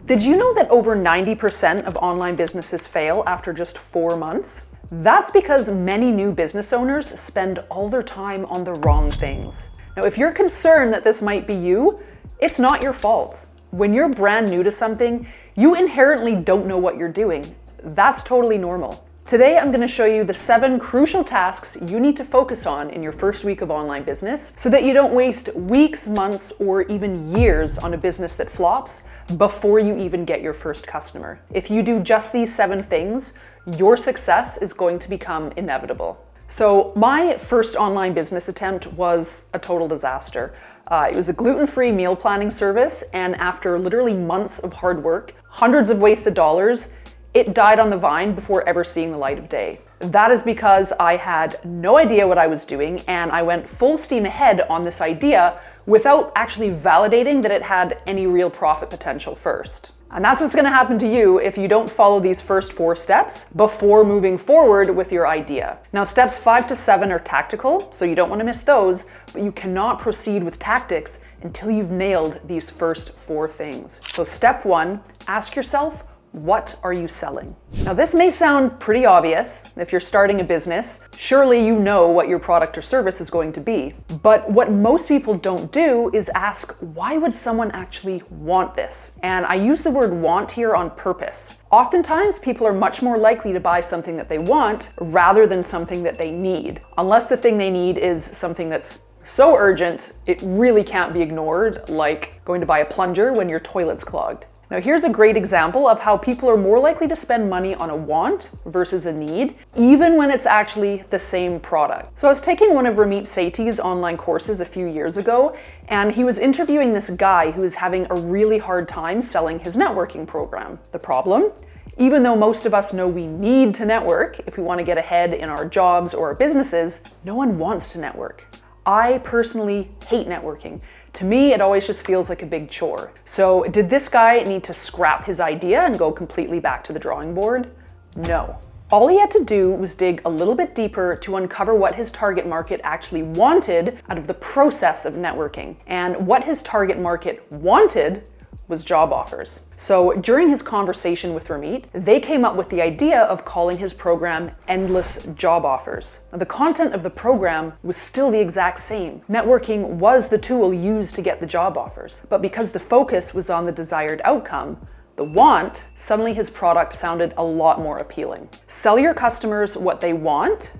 Did you know that over 90% of online businesses fail after just 4 months? That's because many new business owners spend all their time on the wrong things. Now, if you're concerned that this might be you, it's not your fault. When you're brand new to something, you inherently don't know what you're doing. That's totally normal. Today, I'm going to show you the 7 crucial tasks you need to focus on in your first week of online business so that you don't waste weeks, months, or even years on a business that flops before you even get your first customer. If you do just these 7 things, your success is going to become inevitable. So my first online business attempt was a total disaster. It was a gluten-free meal planning service, and after literally months of hard work, hundreds of wasted dollars, it died on the vine before ever seeing the light of day. That is because I had no idea what I was doing, and I went full steam ahead on this idea without actually validating that it had any real profit potential first. And that's what's going to happen to you if you don't follow these first 4 steps before moving forward with your idea. Now, steps 5 to 7 are tactical, so you don't want to miss those, but you cannot proceed with tactics until you've nailed these first 4 things. So step 1, ask yourself, what are you selling? Now, this may sound pretty obvious. If you're starting a business, surely you know what your product or service is going to be. But what most people don't do is ask, why would someone actually want this? And I use the word want here on purpose. Oftentimes, people are much more likely to buy something that they want rather than something that they need, unless the thing they need is something that's so urgent it really can't be ignored, like going to buy a plunger when your toilet's clogged. Now, here's a great example of how people are more likely to spend money on a want versus a need, even when it's actually the same product. So I was taking one of Ramit Sethi's online courses a few years ago, and he was interviewing this guy who was having a really hard time selling his networking program. The problem? Even though most of us know we need to network if we want to get ahead in our jobs or our businesses, no one wants to network. I personally hate networking. To me, it always just feels like a big chore. So did this guy need to scrap his idea and go completely back to the drawing board? No. All he had to do was dig a little bit deeper to uncover what his target market actually wanted out of the process of networking. And what his target market wanted was job offers. So during his conversation with Ramit, they came up with the idea of calling his program Endless Job Offers. Now, the content of the program was still the exact same. Networking was the tool used to get the job offers, but because the focus was on the desired outcome, the want, suddenly his product sounded a lot more appealing. Sell your customers what they want,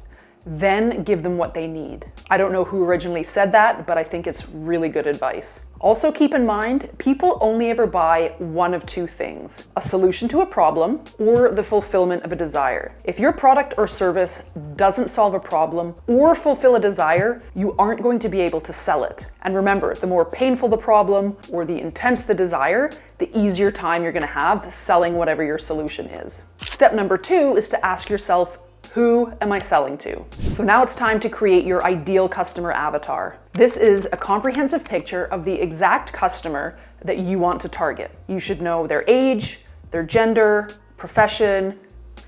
then give them what they need. I don't know who originally said that, but I think it's really good advice. Also keep in mind, people only ever buy one of 2 things: a solution to a problem or the fulfillment of a desire. If your product or service doesn't solve a problem or fulfill a desire, you aren't going to be able to sell it. And remember, the more painful the problem or the intense the desire, the easier time you're going to have selling whatever your solution is. Step number 2 is to ask yourself, who am I selling to? So now it's time to create your ideal customer avatar. This is a comprehensive picture of the exact customer that you want to target. You should know their age, their gender, profession,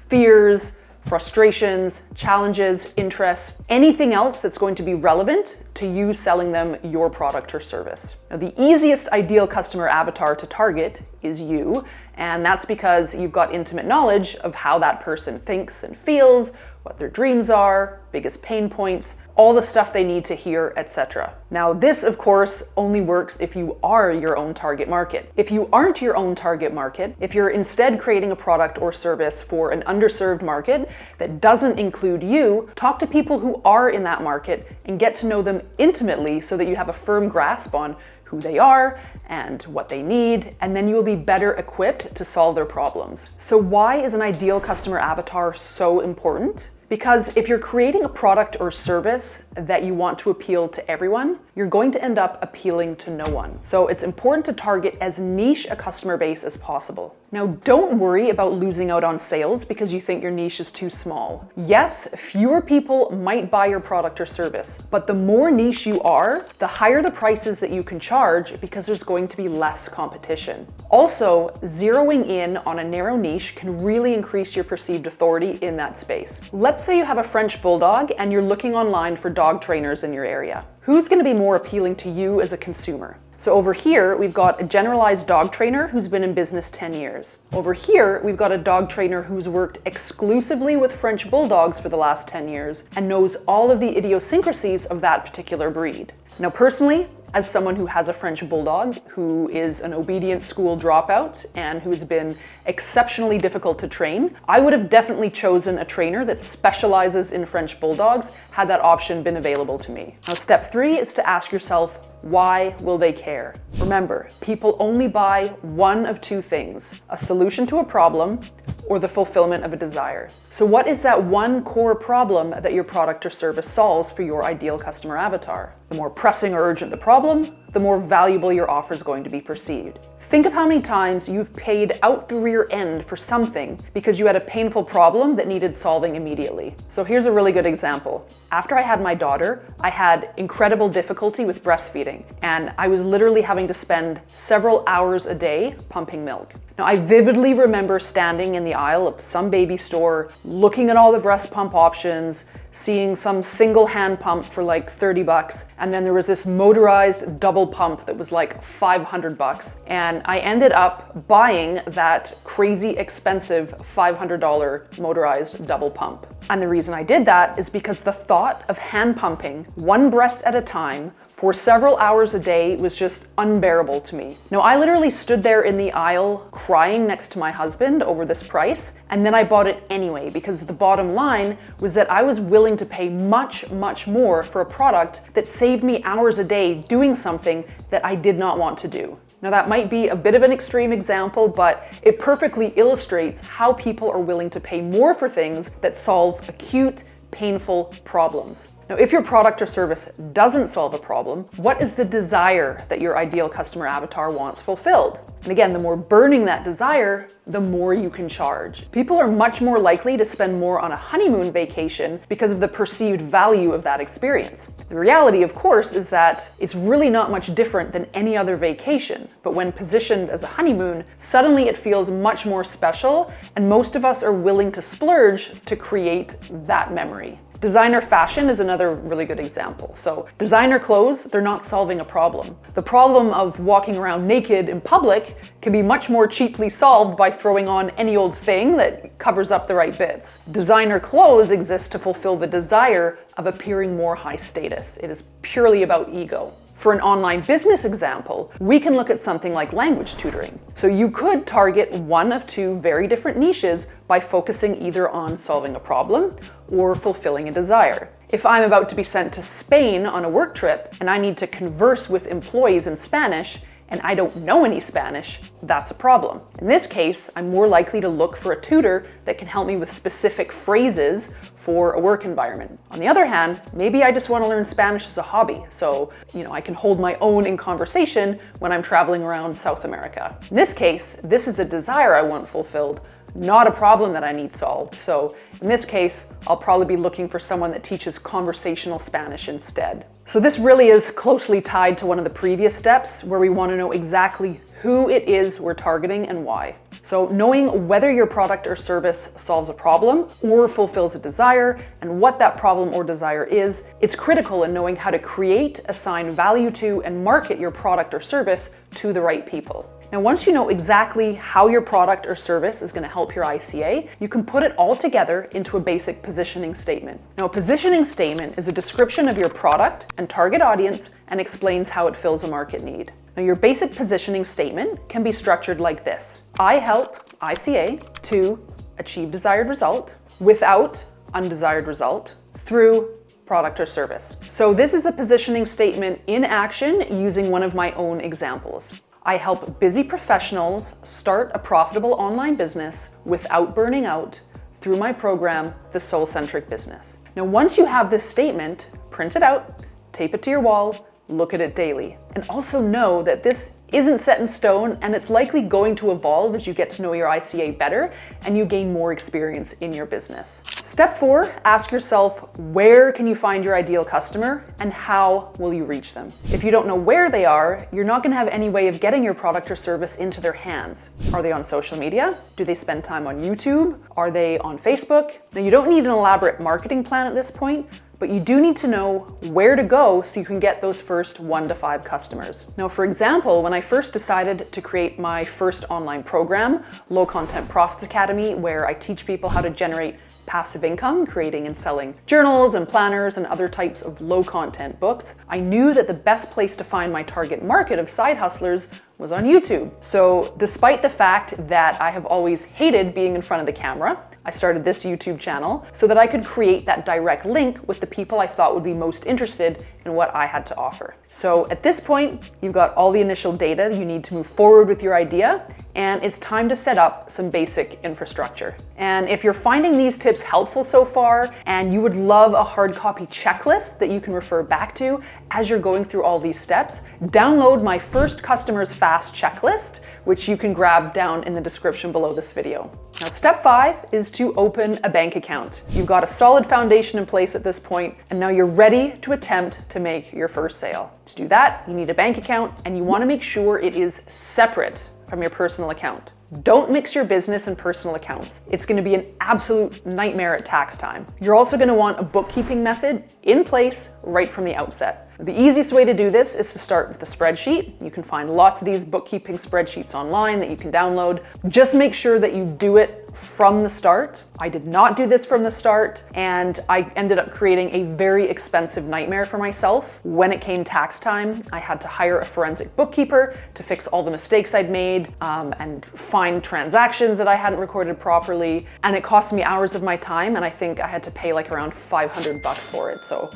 fears, frustrations, challenges, interests, anything else that's going to be relevant to you selling them your product or service. Now, the easiest ideal customer avatar to target is you, and that's because you've got intimate knowledge of how that person thinks and feels, what their dreams are, biggest pain points, all the stuff they need to hear, etc. Now, this, of course, only works if you are your own target market. If you aren't your own target market, if you're instead creating a product or service for an underserved market that doesn't include you, talk to people who are in that market and get to know them intimately so that you have a firm grasp on who they are and what they need, and then you will be better equipped to solve their problems. So why is an ideal customer avatar so important? Because if you're creating a product or service that you want to appeal to everyone, you're going to end up appealing to no one. So it's important to target as niche a customer base as possible. Now, don't worry about losing out on sales because you think your niche is too small. Yes, fewer people might buy your product or service, but the more niche you are, the higher the prices that you can charge because there's going to be less competition. Also, zeroing in on a narrow niche can really increase your perceived authority in that space. Let's say you have a French Bulldog and you're looking online for dog trainers in your area. Who's going to be more appealing to you as a consumer? So over here, we've got a generalized dog trainer who's been in business 10 years. Over here, we've got a dog trainer who's worked exclusively with French Bulldogs for the last 10 years and knows all of the idiosyncrasies of that particular breed. Now, personally, as someone who has a French Bulldog, who is an obedient school dropout and who's been exceptionally difficult to train, I would have definitely chosen a trainer that specializes in French Bulldogs had that option been available to me. Now, step 3 is to ask yourself, why will they care? Remember, people only buy one of two things: a solution to a problem or the fulfillment of a desire. So what is that one core problem that your product or service solves for your ideal customer avatar? The more pressing or urgent the problem, the more valuable your offer is going to be perceived. Think of how many times you've paid out the rear end for something because you had a painful problem that needed solving immediately. So here's a really good example. After I had my daughter, I had incredible difficulty with breastfeeding, and I was literally having to spend several hours a day pumping milk. Now, I vividly remember standing in the aisle of some baby store, looking at all the breast pump options, seeing some single hand pump for like 30 bucks. And then there was this motorized double pump that was like 500 bucks. And I ended up buying that crazy expensive $500 motorized double pump. And the reason I did that is because the thought of hand pumping one breast at a time for several hours a day was just unbearable to me. Now, I literally stood there in the aisle crying next to my husband over this price, and then I bought it anyway because the bottom line was that I was willing to pay much, much more for a product that saved me hours a day doing something that I did not want to do. Now, that might be a bit of an extreme example, but it perfectly illustrates how people are willing to pay more for things that solve acute, painful problems. Now, if your product or service doesn't solve a problem, what is the desire that your ideal customer avatar wants fulfilled? And again, the more burning that desire, the more you can charge. People are much more likely to spend more on a honeymoon vacation because of the perceived value of that experience. The reality, of course, is that it's really not much different than any other vacation, but when positioned as a honeymoon, suddenly it feels much more special, and most of us are willing to splurge to create that memory. Designer fashion is another really good example. So designer clothes, they're not solving a problem. The problem of walking around naked in public can be much more cheaply solved by throwing on any old thing that covers up the right bits. Designer clothes exist to fulfill the desire of appearing more high status. It is purely about ego. For an online business example, we can look at something like language tutoring. So you could target one of two very different niches by focusing either on solving a problem or fulfilling a desire. If I'm about to be sent to Spain on a work trip and I need to converse with employees in Spanish, and I don't know any Spanish, that's a problem. In this case, I'm more likely to look for a tutor that can help me with specific phrases for a work environment. On the other hand, maybe I just want to learn Spanish as a hobby, so I can hold my own in conversation when I'm traveling around South America. In this case, this is a desire I want fulfilled, not a problem that I need solved. So in this case, I'll probably be looking for someone that teaches conversational Spanish instead. So this really is closely tied to one of the previous steps where we want to know exactly who it is we're targeting and why. So knowing whether your product or service solves a problem or fulfills a desire and what that problem or desire is, it's critical in knowing how to create, assign value to, and market your product or service to the right people. Now, once you know exactly how your product or service is going to help your ICA, you can put it all together into a basic positioning statement. Now, a positioning statement is a description of your product and target audience and explains how it fills a market need. Now, your basic positioning statement can be structured like this. I help ICA to achieve desired result without undesired result through product or service. So this is a positioning statement in action using one of my own examples. I help busy professionals start a profitable online business without burning out through my program, The Soul-Centric Business. Now, once you have this statement, print it out, tape it to your wall, look at it daily. And also know that this isn't set in stone and it's likely going to evolve as you get to know your ICA better and you gain more experience in your business. Step 4, ask yourself, where can you find your ideal customer and how will you reach them? If you don't know where they are, you're not going to have any way of getting your product or service into their hands. Are they on social media? Do they spend time on YouTube? Are they on Facebook? Now, you don't need an elaborate marketing plan at this point, but you do need to know where to go so you can get those first 1 to 5 customers. Now, for example, when I first decided to create my first online program, Low Content Profits Academy, where I teach people how to generate passive income, creating and selling journals and planners and other types of low content books, I knew that the best place to find my target market of side hustlers was on YouTube. So despite the fact that I have always hated being in front of the camera, I started this YouTube channel so that I could create that direct link with the people I thought would be most interested in what I had to offer. So at this point, you've got all the initial data you need to move forward with your idea, and it's time to set up some basic infrastructure. And if you're finding these tips helpful so far, and you would love a hard copy checklist that you can refer back to as you're going through all these steps, download my First Customers Fast checklist, which you can grab down in the description below this video. Now, step 5 is to open a bank account. You've got a solid foundation in place at this point, and now you're ready to attempt to make your first sale. To do that, you need a bank account, and you want to make sure it is separate from your personal account. Don't mix your business and personal accounts. It's going to be an absolute nightmare at tax time. You're also going to want a bookkeeping method in place right from the outset. The easiest way to do this is to start with a spreadsheet. You can find lots of these bookkeeping spreadsheets online that you can download. Just make sure that you do it from the start. I did not do this from the start, and I ended up creating a very expensive nightmare for myself. When it came tax time, I had to hire a forensic bookkeeper to fix all the mistakes I'd made and find transactions that I hadn't recorded properly. And it cost me hours of my time, and I think I had to pay like around $500 for it. So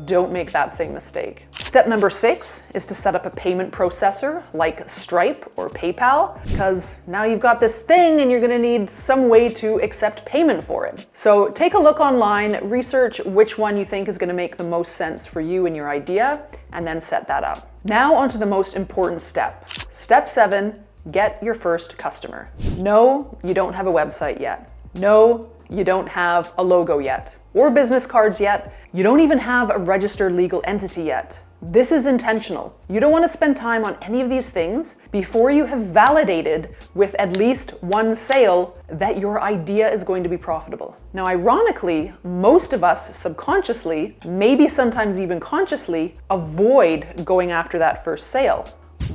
don't make that same mistake. Step number 6 is to set up a payment processor like Stripe or PayPal, because now you've got this thing and you're going to need some way to accept payment for it. So take a look online, research which one you think is going to make the most sense for you and your idea, and then set that up. Now onto the most important step. Step 7, get your first customer. No, you don't have a website yet. No, you don't have a logo yet, or business cards yet. You don't even have a registered legal entity yet. This is intentional. You don't want to spend time on any of these things before you have validated with at least one sale that your idea is going to be profitable. Now, ironically, most of us subconsciously, maybe sometimes even consciously, avoid going after that first sale.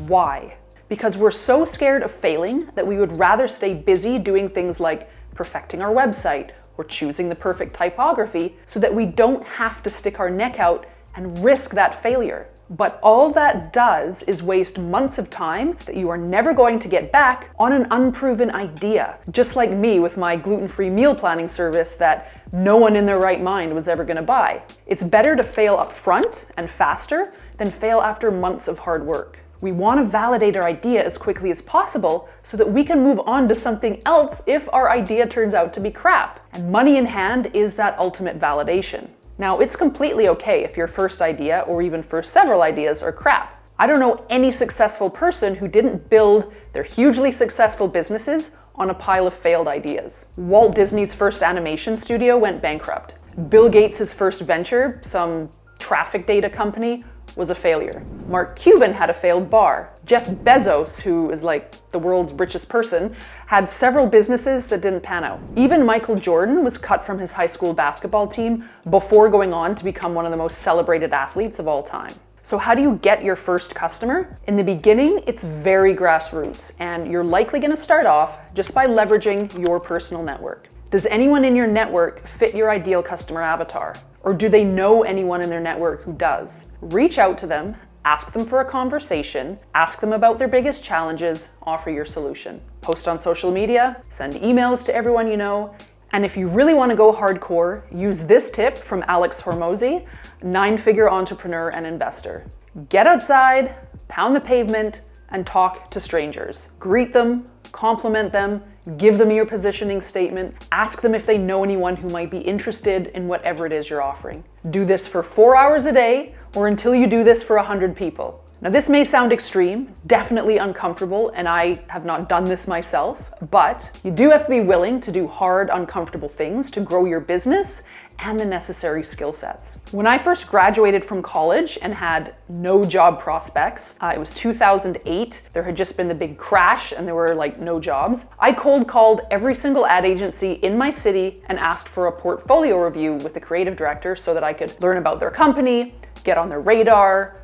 Why? Because we're so scared of failing that we would rather stay busy doing things like perfecting our website or choosing the perfect typography so that we don't have to stick our neck out and risk that failure. But all that does is waste months of time that you are never going to get back on an unproven idea. Just like me with my gluten-free meal planning service that no one in their right mind was ever gonna buy. It's better to fail up front and faster than fail after months of hard work. We want to validate our idea as quickly as possible so that we can move on to something else if our idea turns out to be crap. And money in hand is that ultimate validation. Now, it's completely okay if your first idea or even first several ideas are crap. I don't know any successful person who didn't build their hugely successful businesses on a pile of failed ideas. Walt Disney's first animation studio went bankrupt. Bill Gates' first venture, some traffic data company, was a failure. Mark Cuban had a failed bar. Jeff Bezos, who is like the world's richest person, had several businesses that didn't pan out. Even Michael Jordan was cut from his high school basketball team before going on to become one of the most celebrated athletes of all time. So how do you get your first customer? In the beginning, it's very grassroots, and you're likely going to start off just by leveraging your personal network. Does anyone in your network fit your ideal customer avatar? Or do they know anyone in their network who does? Reach out to them, ask them for a conversation, ask them about their biggest challenges, offer your solution. Post on social media, send emails to everyone you know, and if you really want to go hardcore, use this tip from Alex Hormozi, 9-figure entrepreneur and investor. Get outside, pound the pavement, and talk to strangers. Greet them, compliment them, give them your positioning statement, ask them if they know anyone who might be interested in whatever it is you're offering. Do this for 4 hours a day or until you do this for 100 people. Now, this may sound extreme, definitely uncomfortable, and I have not done this myself, but you do have to be willing to do hard, uncomfortable things to grow your business and the necessary skill sets. When I first graduated from college and had no job prospects, it was 2008. There had just been the big crash and there were like no jobs. I cold called every single ad agency in my city and asked for a portfolio review with the creative director so that I could learn about their company, get on their radar,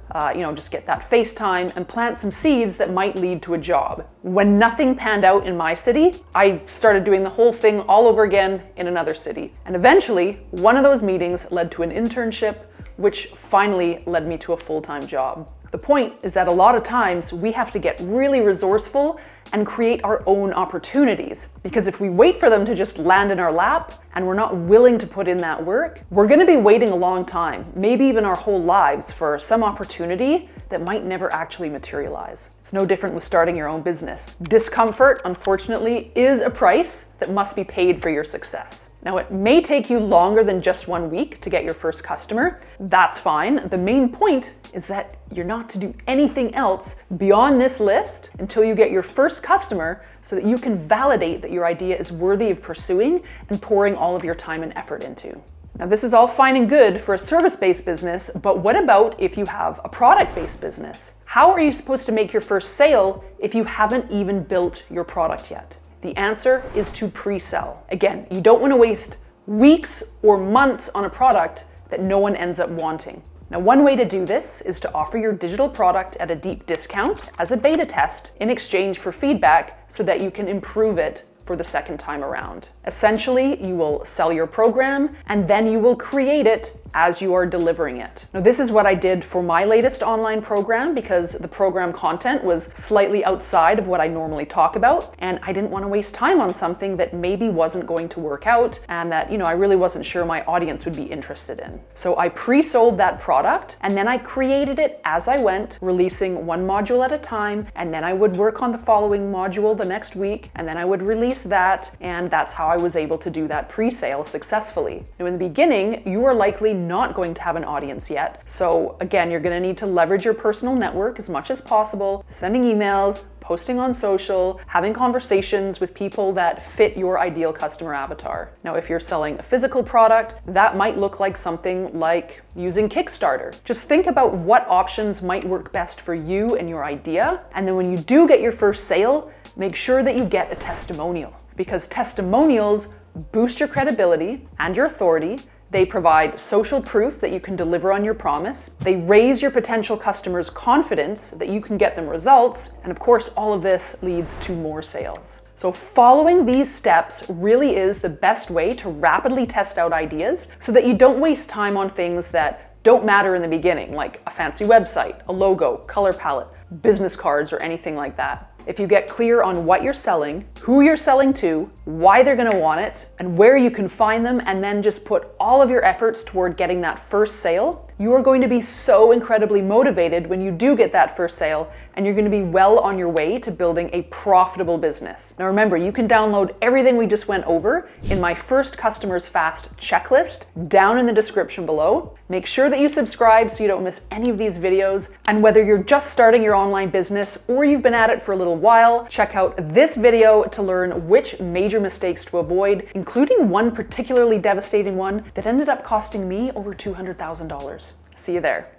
just get that FaceTime and plant some seeds that might lead to a job. When nothing panned out in my city, I started doing the whole thing all over again in another city. And eventually, one of those meetings led to an internship, which finally led me to a full-time job. The point is that a lot of times we have to get really resourceful and create our own opportunities. Because if we wait for them to just land in our lap and we're not willing to put in that work, we're gonna be waiting a long time, maybe even our whole lives, for some opportunity that might never actually materialize. It's no different with starting your own business. Discomfort, unfortunately, is a price that must be paid for your success. Now, it may take you longer than just 1 week to get your first customer. That's fine. The main point is that you're not to do anything else beyond this list until you get your first customer so that you can validate that your idea is worthy of pursuing and pouring all of your time and effort into. Now, this is all fine and good for a service-based business, but what about if you have a product-based business? How are you supposed to make your first sale if you haven't even built your product yet? The answer is to pre-sell. Again, you don't want to waste weeks or months on a product that no one ends up wanting. Now, one way to do this is to offer your digital product at a deep discount as a beta test in exchange for feedback so that you can improve it for the second time around. Essentially, you will sell your program and then you will create it as you are delivering it. Now, this is what I did for my latest online program because the program content was slightly outside of what I normally talk about, and I didn't want to waste time on something that maybe wasn't going to work out and that, I really wasn't sure my audience would be interested in. So I pre-sold that product and then I created it as I went, releasing one module at a time, and then I would work on the following module the next week, and then I would release that, and that's how I was able to do that pre-sale successfully. Now, in the beginning, you are likely not going to have an audience yet. So again, you're going to need to leverage your personal network as much as possible, sending emails, posting on social, having conversations with people that fit your ideal customer avatar. Now, if you're selling a physical product, that might look like something like using Kickstarter. Just think about what options might work best for you and your idea. And then when you do get your first sale, make sure that you get a testimonial, because testimonials boost your credibility and your authority. They provide social proof that you can deliver on your promise. They raise your potential customers' confidence that you can get them results. And of course, all of this leads to more sales. So following these steps really is the best way to rapidly test out ideas so that you don't waste time on things that don't matter in the beginning, like a fancy website, a logo, color palette, business cards, or anything like that. If you get clear on what you're selling, who you're selling to, why they're going to want it, and where you can find them, and then just put all of your efforts toward getting that first sale, you are going to be so incredibly motivated when you do get that first sale, and you're going to be well on your way to building a profitable business. Now remember, you can download everything we just went over in my First Customers Fast checklist down in the description below. Make sure that you subscribe so you don't miss any of these videos. And whether you're just starting your online business or you've been at it for a little while, check out this video to learn which major mistakes to avoid, including one particularly devastating one that ended up costing me over $200,000. See you there.